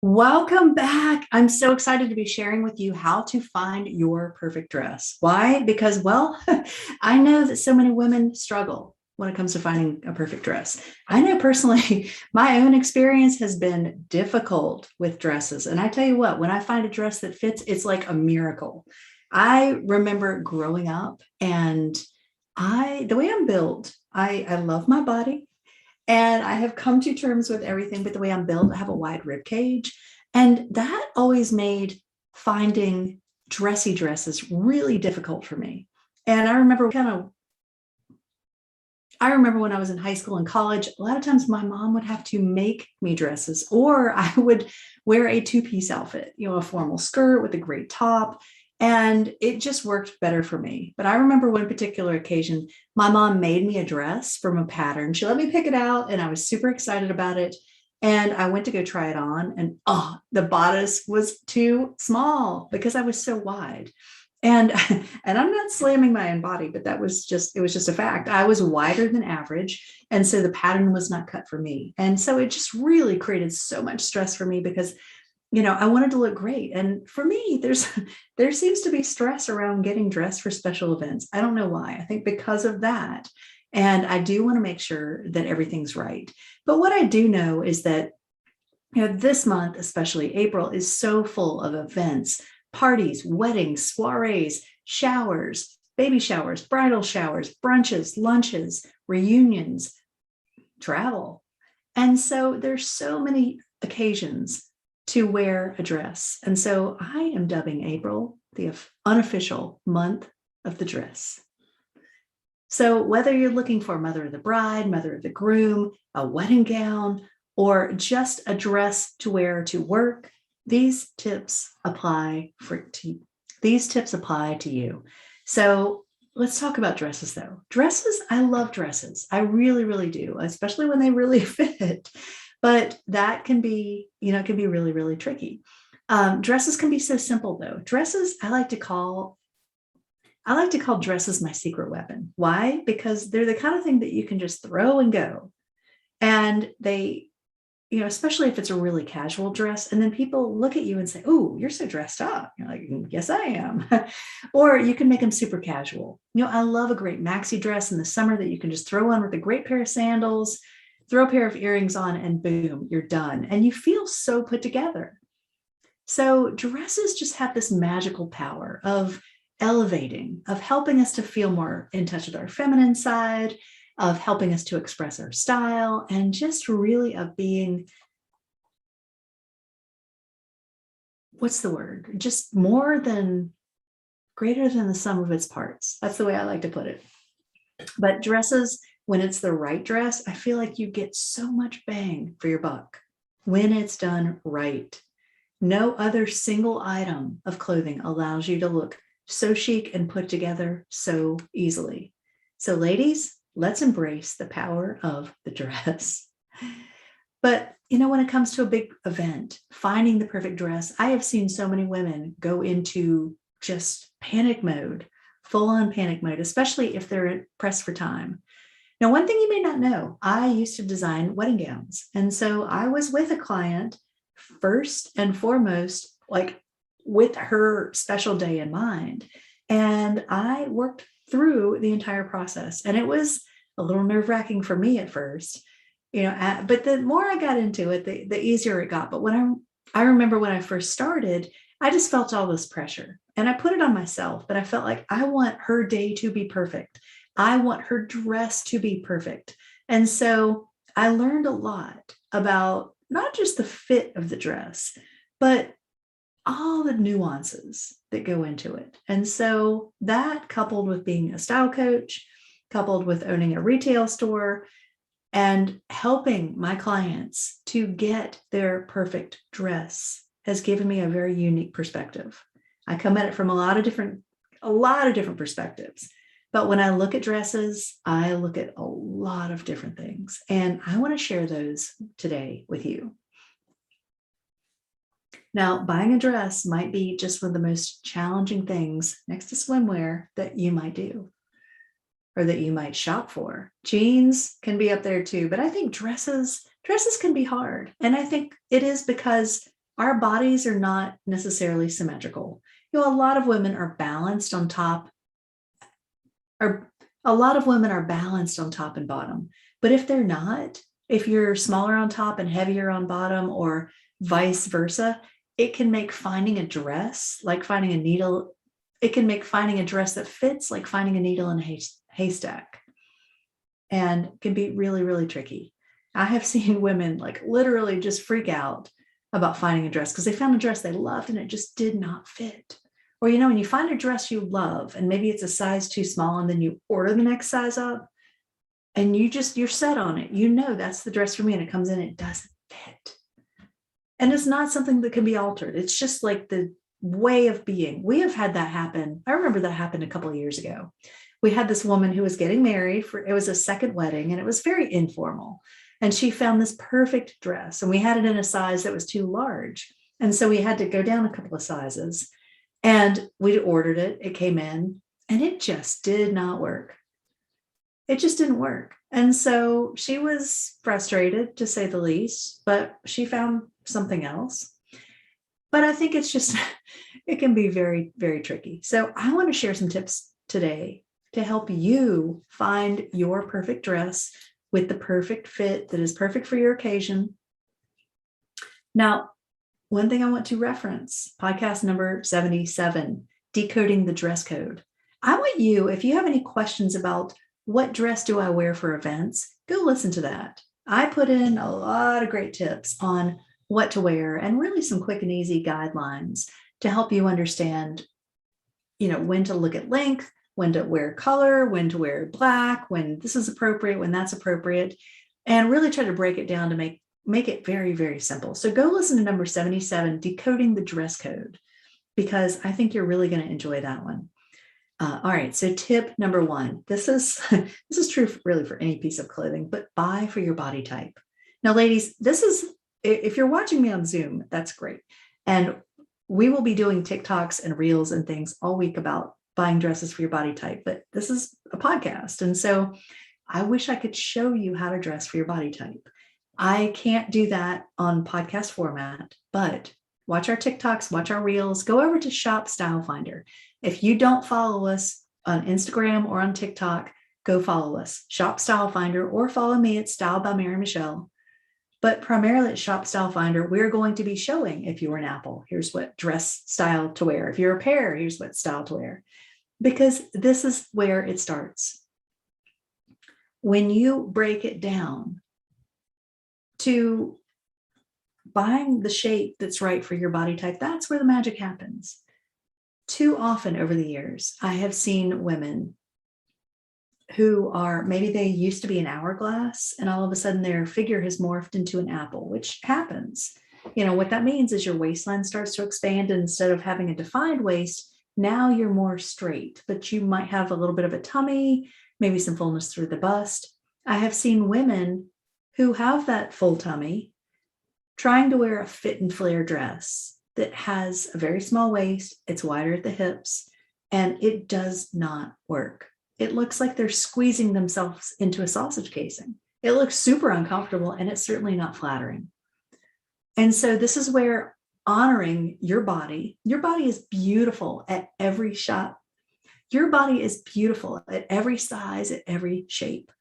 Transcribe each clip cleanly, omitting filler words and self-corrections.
Welcome back. I'm so excited to be sharing with you how to find your perfect dress. Why? Because, well, I know that so many women struggle when it comes to finding a perfect dress. I know personally, my own experience has been difficult with dresses. And I tell you what, when I find a dress that fits, it's like a miracle. I remember growing up and the way I'm built, I love my body. And I have come to terms with everything, but the way I'm built, I have a wide rib cage. And that always made finding dressy dresses really difficult for me. And I remember when I was in high school and college, a lot of times my mom would have to make me dresses, or I would wear a two-piece outfit, a formal skirt with a great top. And it just worked better for me. But I remember one particular occasion, my mom made me a dress from a pattern. She let me pick it out, and I was super excited about it. And I went to go try it on, and the bodice was too small because I was so wide. And and I'm not slamming my own body, but it was just a fact. I was wider than average, and so the pattern was not cut for me. And so it just really created so much stress for me because I wanted to look great. And for me, there seems to be stress around getting dressed for special events. I don't know why. I think because of that. And I do want to make sure that everything's right. But what I do know is that this month, especially April, is so full of events, parties, weddings, soirees, showers, baby showers, bridal showers, brunches, lunches, reunions, travel. And so there's so many occasions to wear a dress. And so I am dubbing April the unofficial month of the dress. So whether you're looking for mother of the bride, mother of the groom, a wedding gown, or just a dress to wear to work, these tips apply to you. So let's talk about dresses though. Dresses, I love dresses. I really, really do, especially when they really fit. But that can be, it can be really, really tricky. Dresses can be so simple though. Dresses, I like to call dresses my secret weapon. Why? Because they're the kind of thing that you can just throw and go. And they, especially if it's a really casual dress, and then people look at you and say, "Oh, you're so dressed up." You're like, "Yes, I am." Or you can make them super casual. I love a great maxi dress in the summer that you can just throw on with a great pair of sandals, throw a pair of earrings on, and boom, you're done. And you feel so put together. So dresses just have this magical power of elevating, of helping us to feel more in touch with our feminine side, of helping us to express our style, and just really of being, what's the word? Just greater than the sum of its parts. That's the way I like to put it. But dresses, when it's the right dress, I feel like you get so much bang for your buck when it's done right. No other single item of clothing allows you to look so chic and put together so easily. So ladies, let's embrace the power of the dress. But when it comes to a big event, finding the perfect dress, I have seen so many women go into just panic mode, full on panic mode, especially if they're pressed for time. Now, one thing you may not know, I used to design wedding gowns. And so I was with a client first and foremost, like with her special day in mind. And I worked through the entire process. And it was a little nerve-wracking for me at first, but the more I got into it, the easier it got. But I remember when I first started, I just felt all this pressure and I put it on myself, but I felt like I want her day to be perfect. I want her dress to be perfect. And so I learned a lot about not just the fit of the dress, but all the nuances that go into it. And so that, coupled with being a style coach, coupled with owning a retail store and helping my clients to get their perfect dress, has given me a very unique perspective. I come at it from a lot of different perspectives. But when I look at dresses, I look at a lot of different things. And I want to share those today with you. Now, buying a dress might be just one of the most challenging things next to swimwear that you might do or that you might shop for. Jeans can be up there too, but I think dresses can be hard. And I think it is because our bodies are not necessarily symmetrical. A lot of women are balanced on top, or a lot of women are balanced on top and bottom. But if they're not, if you're smaller on top and heavier on bottom, or vice versa, it can make finding a dress like finding a needle. It can make finding a dress that fits like finding a needle in a haystack, and can be really, really tricky. I have seen women like literally just freak out about finding a dress because they found a dress they loved and it just did not fit. Or, when you find a dress you love and maybe it's a size too small, and then you order the next size up and you're set on it. That's the dress for me, and it comes in, it doesn't fit. And it's not something that can be altered. It's just like the way of being. We have had that happen. I remember that happened a couple of years ago. We had this woman who was getting married it was a second wedding, and it was very informal. And she found this perfect dress, and we had it in a size that was too large. And so we had to go down a couple of sizes, and we ordered it. It came in, and it just did not work. It just didn't work. And so she was frustrated, to say the least, but she found something else. But I think it's just, it can be very, very tricky. So I want to share some tips today to help you find your perfect dress with the perfect fit that is perfect for your occasion. Now, one thing I want to reference, podcast number 77, Decoding the Dress Code. I want you, if you have any questions about what dress do I wear for events, go listen to that. I put in a lot of great tips on what to wear, and really some quick and easy guidelines to help you understand, when to look at length, when to wear color, when to wear black, when this is appropriate, when that's appropriate, and really try to break it down to make it very, very simple. So go listen to number 77, Decoding the Dress Code, because I think you're really going to enjoy that one. All right. So tip number 1, this is true really for any piece of clothing, but buy for your body type. Now, ladies, if you're watching me on Zoom, that's great. And we will be doing TikToks and reels and things all week about buying dresses for your body type, but this is a podcast. And so I wish I could show you how to dress for your body type. I can't do that on podcast format, but watch our TikToks, watch our reels, go over to Shop Style Finder. If you don't follow us on Instagram or on TikTok, go follow us, Shop Style Finder, or follow me at Style by Mary Michele. But primarily at Shop Style Finder, we're going to be showing, if you're an apple, here's what dress style to wear. If you're a pear, here's what style to wear. Because this is where it starts. When you break it down to buying the shape that's right for your body type, that's where the magic happens. Too often over the years, I have seen women who are, maybe they used to be an hourglass, and all of a sudden their figure has morphed into an apple, which happens. What that means is your waistline starts to expand, and instead of having a defined waist, now you're more straight, but you might have a little bit of a tummy, maybe some fullness through the bust. I have seen women who have that full tummy trying to wear a fit and flare dress that has a very small waist, it's wider at the hips, and it does not work. It looks like they're squeezing themselves into a sausage casing. It looks super uncomfortable, and it's certainly not flattering. And so this is where honoring your body is beautiful at every shot. Your body is beautiful at every size, at every shape.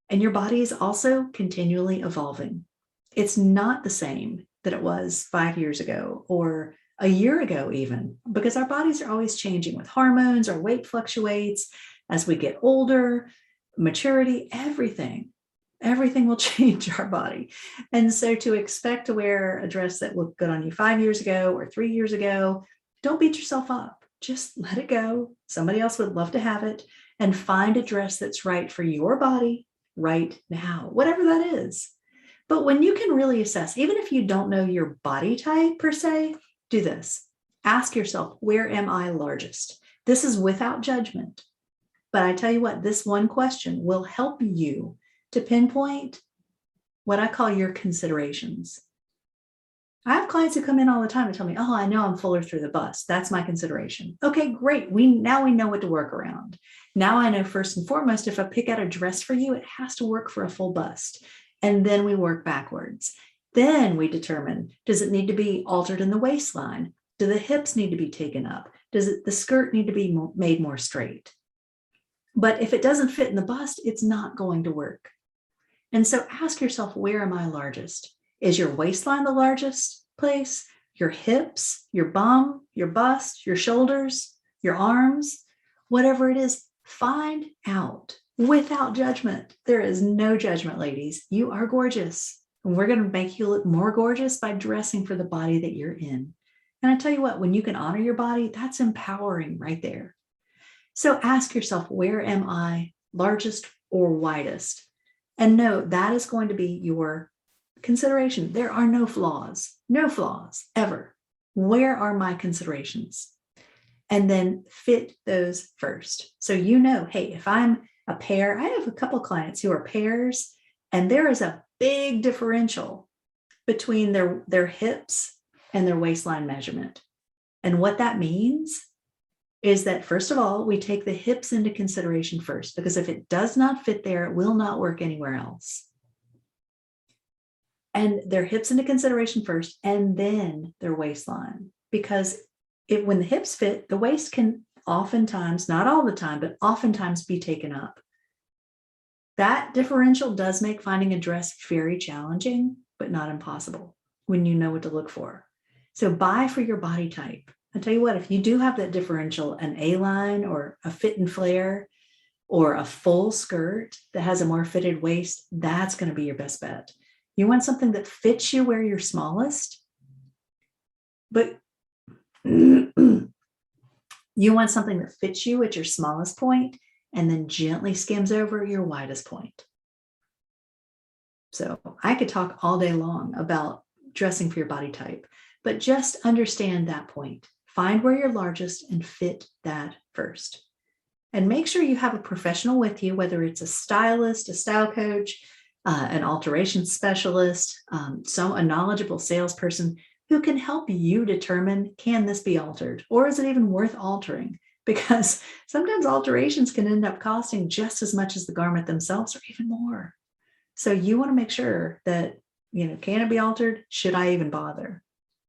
And your body is also continually evolving. It's not the same that it was 5 years ago or a year ago even, because our bodies are always changing with hormones, our weight fluctuates as we get older, maturity, everything will change our body. And so to expect to wear a dress that looked good on you 5 years ago or 3 years ago, don't beat yourself up. Just let it go. Somebody else would love to have it, and find a dress that's right for your body right now, whatever that is. But when you can really assess, even if you don't know your body type per se, do this. Ask yourself, where am I largest? This is without judgment. But I tell you what, this one question will help you to pinpoint what I call your considerations. I have clients who come in all the time and tell me, oh, I know I'm fuller through the bust. That's my consideration. Okay, great. Now we know what to work around. Now I know first and foremost, if I pick out a dress for you, it has to work for a full bust. And then we work backwards. Then we determine, does it need to be altered in the waistline? Do the hips need to be taken up? Does the skirt need to be made more straight? But if it doesn't fit in the bust, it's not going to work. And so ask yourself, where am I largest? Is your waistline the largest place? Your hips, your bum, your bust, your shoulders, your arms, whatever it is, find out without judgment. There is no judgment, ladies. You are gorgeous. And we're going to make you look more gorgeous by dressing for the body that you're in. And I tell you what, when you can honor your body, that's empowering right there. So ask yourself, where am I largest or widest? And know that is going to be your consideration. There are no flaws ever. Where are my considerations? And then fit those first. So you know, hey, if I'm a pair, I have a couple clients who are pairs, and there is a big differential between their hips and their waistline measurement. And what that means is that, first of all, we take the hips into consideration first, because if it does not fit there, it will not work anywhere else. And their hips into consideration first, and then their waistline. Because when the hips fit, the waist can oftentimes, not all the time, but oftentimes be taken up. That differential does make finding a dress very challenging, but not impossible when you know what to look for. So buy for your body type. I tell you what, if you do have that differential, an A-line or a fit and flare or a full skirt that has a more fitted waist, that's going to be your best bet. You want something that fits you where you're smallest, but you want something that fits you at your smallest point and then gently skims over your widest point. So I could talk all day long about dressing for your body type, but just understand that point. Find where you're largest and fit that first. And make sure you have a professional with you, whether it's a stylist, a style coach, an alteration specialist, a knowledgeable salesperson who can help you determine, can this be altered? Or is it even worth altering? Because sometimes alterations can end up costing just as much as the garment themselves or even more. So you want to make sure that, can it be altered? Should I even bother?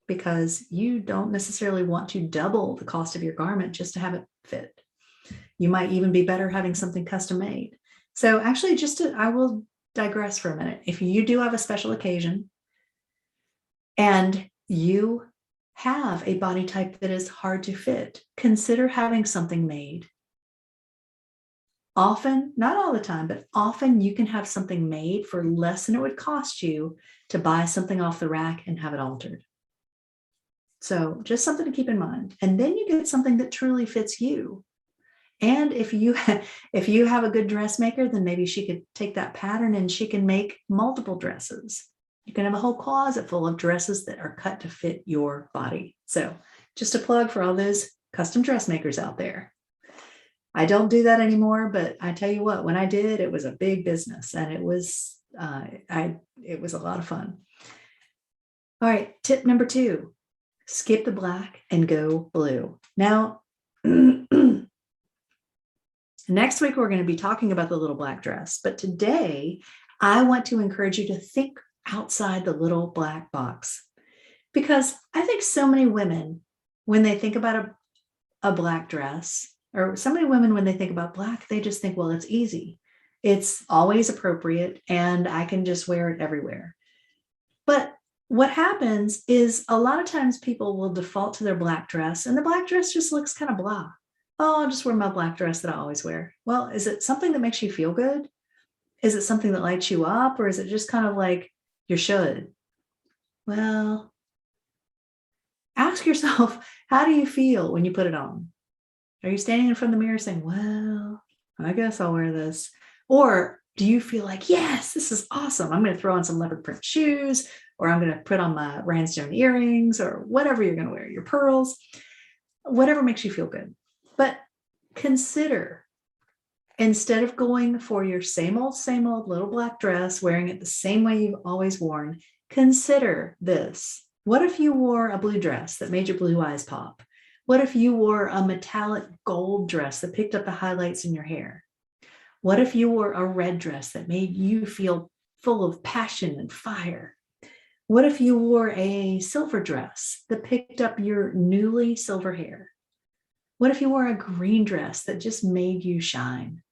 Because you don't necessarily want to double the cost of your garment just to have it fit. You might even be better having something custom made. So actually, I will digress for a minute. If you do have a special occasion and you have a body type that is hard to fit, consider having something made. Often, not all the time, but often you can have something made for less than it would cost you to buy something off the rack and have it altered. So just something to keep in mind. And then you get something that truly fits you. And if you have a good dressmaker, then maybe she could take that pattern and she can make multiple dresses. You can have a whole closet full of dresses that are cut to fit your body. So just a plug for all those custom dressmakers out there. I don't do that anymore, but I tell you what, when I did, it was a big business, and it was a lot of fun. All right, tip number 2, skip the black and go blue. Now, next week, we're going to be talking about the little black dress, but today I want to encourage you to think outside the little black box, because I think so many women, when they think about a black dress, or so many women, when they think about black, they just think, well, it's easy. It's always appropriate and I can just wear it everywhere. But what happens is a lot of times people will default to their black dress, and the black dress just looks kind of blah. Oh, I'll just wear my black dress that I always wear. Well, is it something that makes you feel good? Is it something that lights you up? Or is it just kind of like you should? Well, ask yourself, how do you feel when you put it on? Are you standing in front of the mirror saying, well, I guess I'll wear this? Or do you feel like, yes, this is awesome. I'm going to throw on some leopard print shoes, or I'm going to put on my rhinestone earrings, or whatever you're going to wear, your pearls, whatever makes you feel good. But consider, instead of going for your same old little black dress, wearing it the same way you've always worn, consider this. What if you wore a blue dress that made your blue eyes pop? What if you wore a metallic gold dress that picked up the highlights in your hair? What if you wore a red dress that made you feel full of passion and fire? What if you wore a silver dress that picked up your newly silver hair? What if you wore a green dress that just made you shine?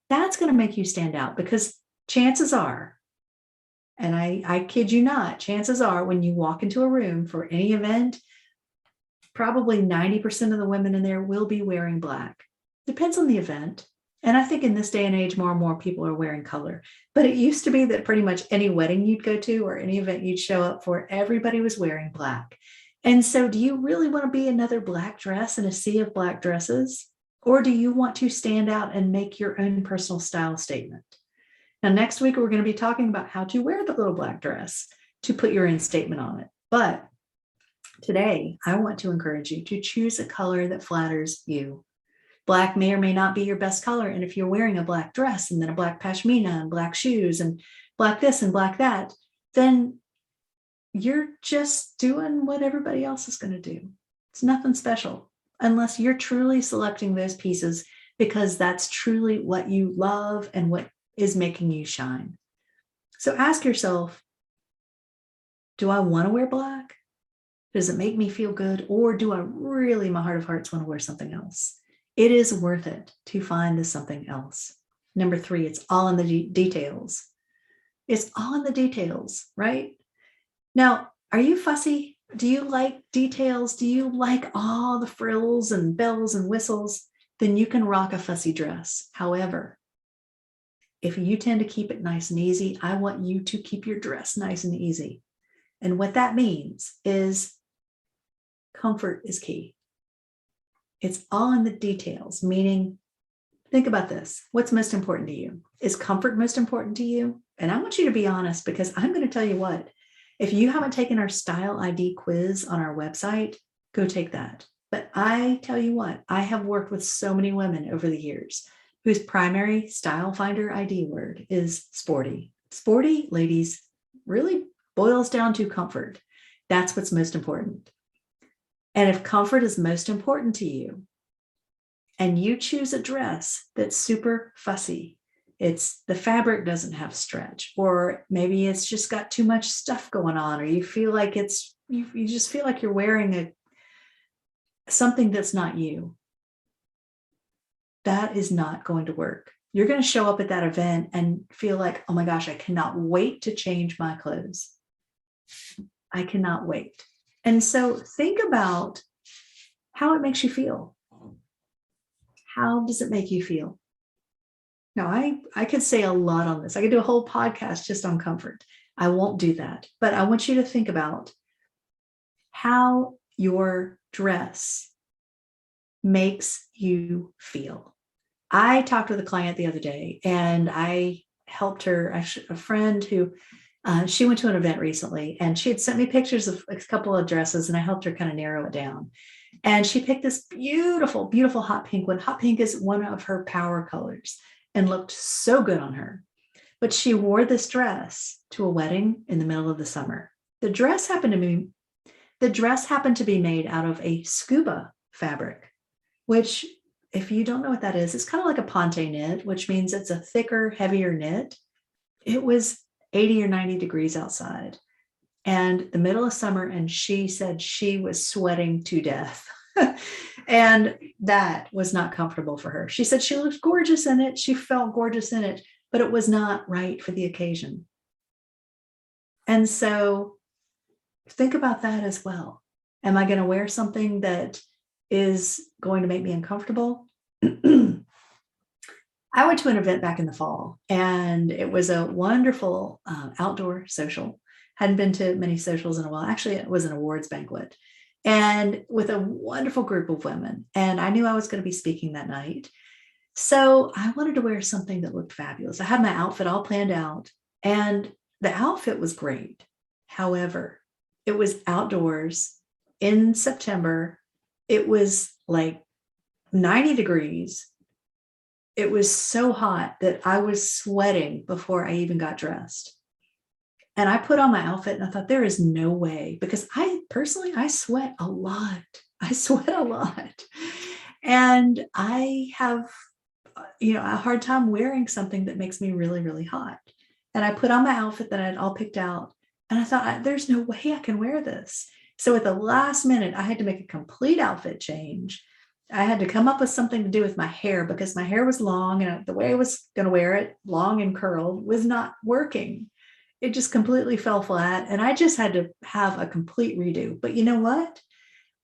That's going to make you stand out, because chances are, and I kid you not, chances are when you walk into a room for any event, probably 90% of the women in there will be wearing black. Depends on the event. And I think in this day and age, more and more people are wearing color. But it used to be that pretty much any wedding you'd go to or any event you'd show up for, everybody was wearing black. And so do you really want to be another black dress in a sea of black dresses? Or do you want to stand out and make your own personal style statement? Now, next week, we're going to be talking about how to wear the little black dress to put your own statement on it. But today, I want to encourage you to choose a color that flatters you. Black may or may not be your best color. And if you're wearing a black dress and then a black pashmina and black shoes and black this and black that, then you're just doing what everybody else is going to do. It's nothing special unless you're truly selecting those pieces because that's truly what you love and what is making you shine. So ask yourself, do I want to wear black? Does it make me feel good? Or do I really, in my heart of hearts, want to wear something else? It is worth it to find the something else. Number 3, it's all in the details. It's all in the details, right? Now, are you fussy? Do you like details? Do you like all the frills and bells and whistles? Then you can rock a fussy dress. However, if you tend to keep it nice and easy, I want you to keep your dress nice and easy. And what that means is comfort is key. It's all in the details, meaning, think about this. What's most important to you? Is comfort most important to you? And I want you to be honest, because I'm going to tell you what, if you haven't taken our Style ID quiz on our website, go take that. But I tell you what, I have worked with so many women over the years whose primary style finder ID word is sporty. Sporty, ladies, really boils down to comfort. That's what's most important. And if comfort is most important to you and you choose a dress that's super fussy, it's the fabric doesn't have stretch, or maybe it's just got too much stuff going on, or you feel like you just feel like you're wearing something that's not you. That is not going to work. You're going to show up at that event and feel like, oh my gosh, I cannot wait to change my clothes. I cannot wait. And so think about how it makes you feel. How does it make you feel? Now, I could say a lot on this. I could do a whole podcast just on comfort. I won't do that. But I want you to think about how your dress makes you feel. I talked with a client the other day, and I helped her, actually, a friend who she went to an event recently, and she had sent me pictures of a couple of dresses, and I helped her kind of narrow it down. And she picked this beautiful, beautiful hot pink one. Hot pink is one of her power colors and looked so good on her. But she wore this dress to a wedding in the middle of the summer. The dress happened to be made out of a scuba fabric, which, if you don't know what that is, it's kind of like a ponte knit, which means it's a thicker, heavier knit. It was 80 or 90 degrees outside and the middle of summer, and she said she was sweating to death. And that was not comfortable for her. She said she looked gorgeous in it. She felt gorgeous in it, but it was not right for the occasion. And so think about that as well. Am I going to wear something that is going to make me uncomfortable? I went to an event back in the fall, and it was a wonderful outdoor social. Hadn't been to many socials in a while. Actually, it was an awards banquet, and with a wonderful group of women. And I knew I was going to be speaking that night. So I wanted to wear something that looked fabulous. I had my outfit all planned out, and the outfit was great. However, it was outdoors in September. It was like 90 degrees. It was so hot that I was sweating before I even got dressed. And I put on my outfit and I thought, there is no way, because I sweat a lot. I sweat a lot. And I have, a hard time wearing something that makes me really, really hot. And I put on my outfit that I had all picked out, And I thought, there's no way I can wear this. So at the last minute, I had to make a complete outfit change. I had to come up with something to do with my hair because my hair was long and the way I was going to wear it, long and curled, was not working. It just completely fell flat. And I just had to have a complete redo. But you know what?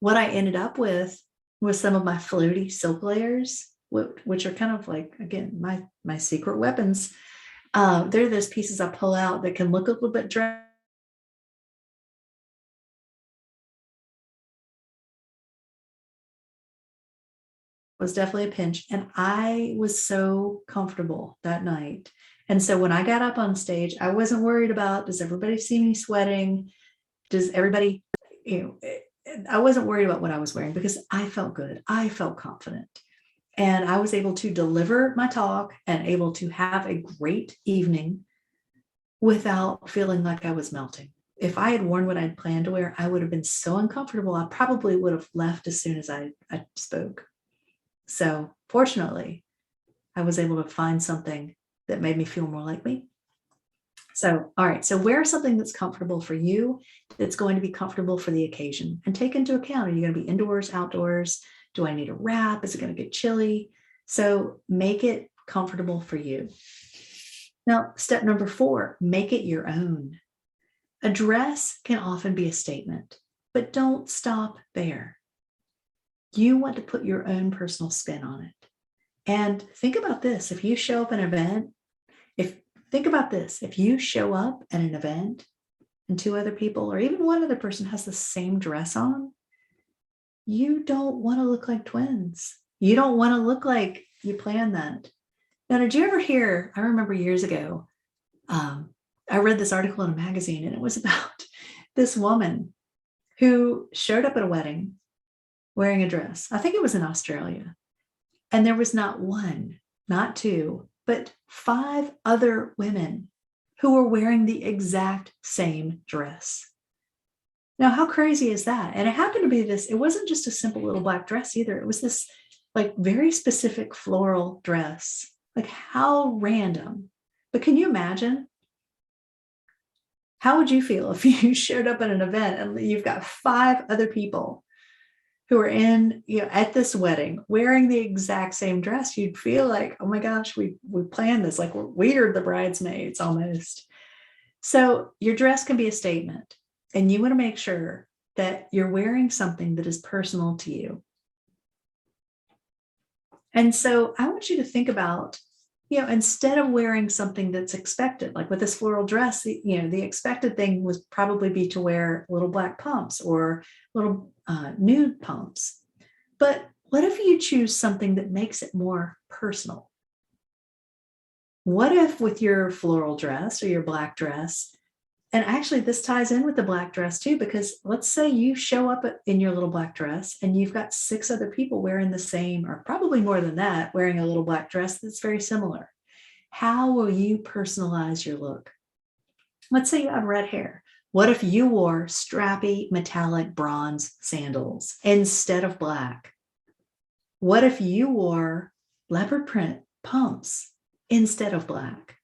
What I ended up with was some of my floaty silk layers, which are kind of like, again, my secret weapons. They're those pieces I pull out that can look a little bit dressy. Was definitely a pinch, and I was so comfortable that night. And so when I got up on stage, I wasn't worried about, does everybody see me sweating? Does everybody, I wasn't worried about what I was wearing because I felt good. I felt confident. And I was able to deliver my talk and able to have a great evening without feeling like I was melting. If I had worn what I'd planned to wear, I would have been so uncomfortable. I probably would have left as soon as I spoke. So fortunately, I was able to find something that made me feel more like me. So, all right. So wear something that's comfortable for you, that's going to be comfortable for the occasion, and take into account, are you going to be indoors, outdoors? Do I need a wrap? Is it going to get chilly? So make it comfortable for you. Now, step number 4, make it your own. A dress can often be a statement, but don't stop there. You want to put your own personal spin on it. And think about this. If you show up at an event, if you show up at an event and 2 other people or even 1 other person has the same dress on, you don't want to look like twins. You don't want to look like you planned that. Now, did you ever hear, I remember years ago, I read this article in a magazine, and it was about this woman who showed up at a wedding wearing a dress. I think it was in Australia. And there was not 1, not 2, but 5 other women who were wearing the exact same dress. Now, how crazy is that? And it happened to be this, it wasn't just a simple little black dress either. It was this like very specific floral dress. Like, how random. But can you imagine? How would you feel if you showed up at an event and you've got 5 other people who are in, at this wedding wearing the exact same dress? You'd feel like, oh my gosh, we planned this, like we're the bridesmaids almost. So your dress can be a statement, and you want to make sure that you're wearing something that is personal to you. And so I want you to think about, instead of wearing something that's expected, like with this floral dress, the expected thing was probably be to wear little black pumps or little nude pumps. But what if you choose something that makes it more personal? What if with your floral dress or your black dress, and actually this ties in with the black dress too, because let's say you show up in your little black dress and you've got 6 other people wearing the same, or probably more than that, wearing a little black dress that's very similar. How will you personalize your look? Let's say you have red hair. What if you wore strappy metallic bronze sandals instead of black? What if you wore leopard print pumps instead of black?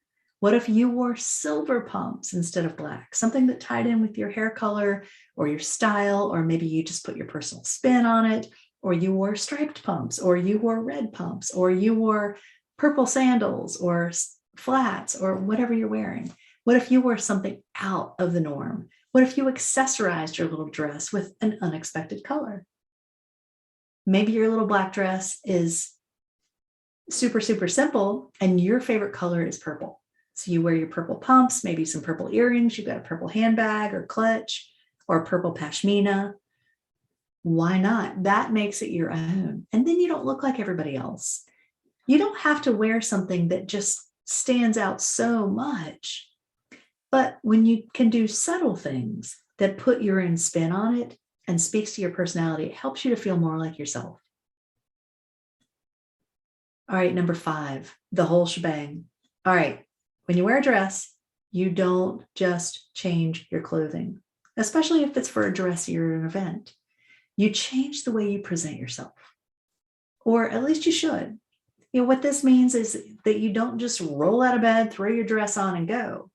What if you wore silver pumps instead of black? Something that tied in with your hair color or your style, or maybe you just put your personal spin on it, or you wore striped pumps, or you wore red pumps, or you wore purple sandals or flats, or whatever you're wearing. What if you wore something out of the norm? What if you accessorized your little dress with an unexpected color? Maybe your little black dress is super, super simple, and your favorite color is purple. So you wear your purple pumps, maybe some purple earrings, you've got a purple handbag or clutch, or purple pashmina. Why not? That makes it your own. And then you don't look like everybody else. You don't have to wear something that just stands out so much. But when you can do subtle things that put your own spin on it and speaks to your personality, it helps you to feel more like yourself. All right, number 5, the whole shebang. All right, when you wear a dress, you don't just change your clothing, especially if it's for a dressier or an event. You change the way you present yourself, or at least you should. What this means is that you don't just roll out of bed, throw your dress on and go.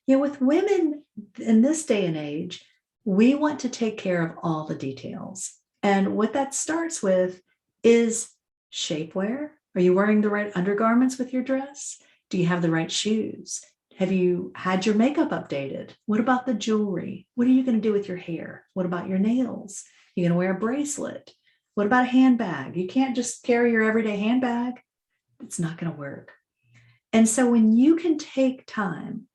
With women in this day and age, we want to take care of all the details. And what that starts with is shapewear. Are you wearing the right undergarments with your dress? Do you have the right shoes? Have you had your makeup updated? What about the jewelry? What are you going to do with your hair? What about your nails? You're going to wear a bracelet? What about a handbag? You can't just carry your everyday handbag. It's not going to work. And so when you can take time,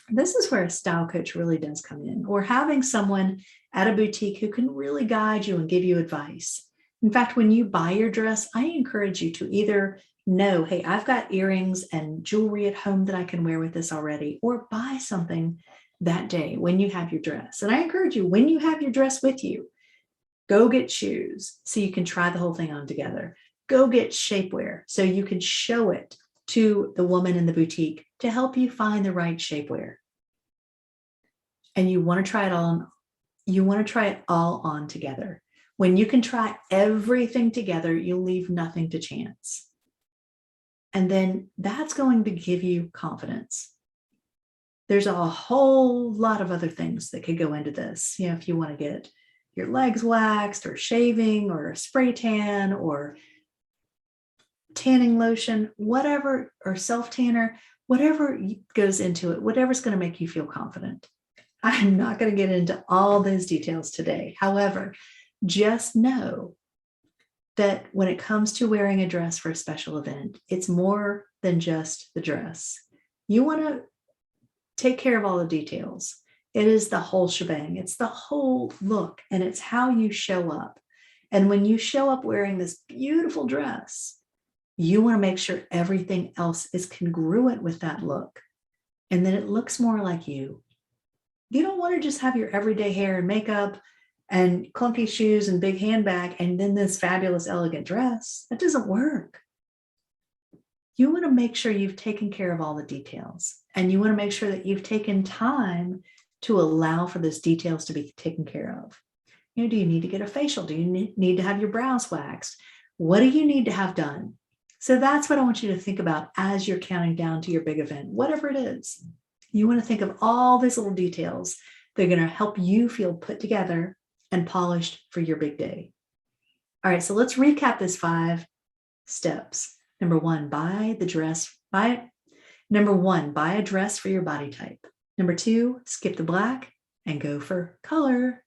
this is where a style coach really does come in, or having someone at a boutique who can really guide you and give you advice. In fact, when you buy your dress, I encourage you to either know, hey, I've got earrings and jewelry at home that I can wear with this already, or buy something that day when you have your dress. And I encourage you, when you have your dress with you, go get shoes so you can try the whole thing on together. Go get shapewear so you can show it to the woman in the boutique to help you find the right shapewear. And you want to try it all on, you want to try it all on together. When you can try everything together, you'll leave nothing to chance. And then that's going to give you confidence. There's a whole lot of other things that could go into this. If you want to get your legs waxed or shaving or a spray tan or tanning lotion, whatever, or self-tanner, whatever goes into it, whatever's going to make you feel confident. I'm not going to get into all those details today. However, just know that when it comes to wearing a dress for a special event, it's more than just the dress. You want to take care of all the details. It is the whole shebang. It's the whole look, and it's how you show up. And when you show up wearing this beautiful dress, you want to make sure everything else is congruent with that look, and then it looks more like you. You don't want to just have your everyday hair and makeup and clunky shoes and big handbag and then this fabulous, elegant dress. That doesn't work. You want to make sure you've taken care of all the details, and you want to make sure that you've taken time to allow for those details to be taken care of. Do you need to get a facial? Do you need to have your brows waxed? What do you need to have done? So that's what I want you to think about as you're counting down to your big event, whatever it is. You want to think of all these little details that are going to help you feel put together and polished for your big day. All right, so let's recap this 5 steps. Number 1, buy a dress for your body type. Number 2, skip the black and go for color.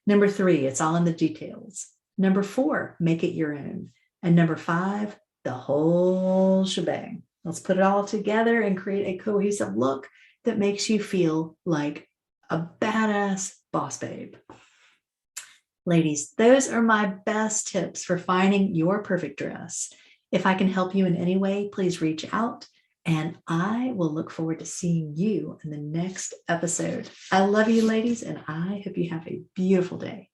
Number 3, it's all in the details. Number 4, make it your own. And number 5, the whole shebang. Let's put it all together and create a cohesive look that makes you feel like a badass boss babe. Ladies, those are my best tips for finding your perfect dress. If I can help you in any way, please reach out, and I will look forward to seeing you in the next episode. I love you, ladies, and I hope you have a beautiful day.